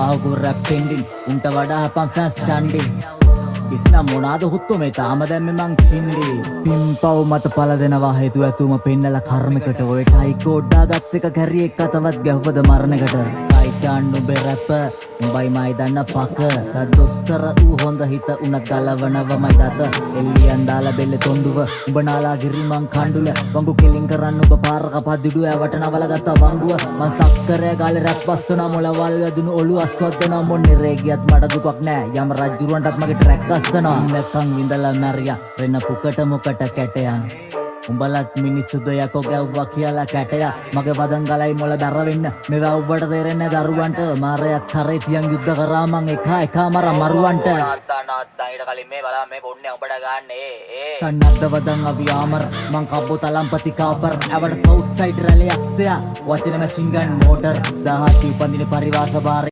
बाहुगु rap pending උන්ට වඩා අපන් fans චන්ඩි ඉස්නා මොනාද හුත්තු මේ තාම දැම්මේ මං කින්ඩි පිම්පව් මත පල දෙනවා හේතු ඇතුම පෙන්නලා කර්මයකට ඔය ටයි කෝඩ්ඩා ගත් එක කැරි එක් අතවත් ගැහුවද මරණයකට කයි චාන්ඩු බේ රැප් උඹයි මයි දන්න පක දොස්තර ඌ හොඳ හිත උනත් ගලවනවමයි දත එල්ලියන් දාලා බෙල්ල තොණ්ඩුව උඹ නාලා ගිරි මං කණ්ඩුල වංගු කෙලින් කරන්න ඔබ පාරක පදිඩුව ඇවට නවල ගත්ත වංගුව මං සක්කරය ගාලේ රැප් වස්සන මොලවල් වැදුණු ඔලු අස්වද්දන මොන්නේ රේගියත් මට දුකක් නෑ යම රජුරවන්ටත් මගේ ට්‍රැක් අස්සනවා නැකන් විඳලා මැරියා රෙන්න පුකට මොකට කැටයන් උඹලත් මිනිස්සුද යකෝ ගැව්වා කියලා කැටයා මගේ වදන් ගලයි මොළ බැර වෙන්න මේවා උඹට තේරෙන්නේ දරුවන්ට මාරයත් කරේ තියන් යුද්ධ කරා මං එක මර මරුවන්ට නාත්තා ඊට කලින් මේ බලා මේ පොන්නේ උඹට ගන්නේ සන්නද්ද වදන් අවි ආමර් මං කබ්බෝ තලම්පති කාපර් ඇවට සවුත් සයිඩ් රැලේ අක්සයා වචන මැෂින් ගන් මෝටර් 17 උපන්දින පරිවාස බාර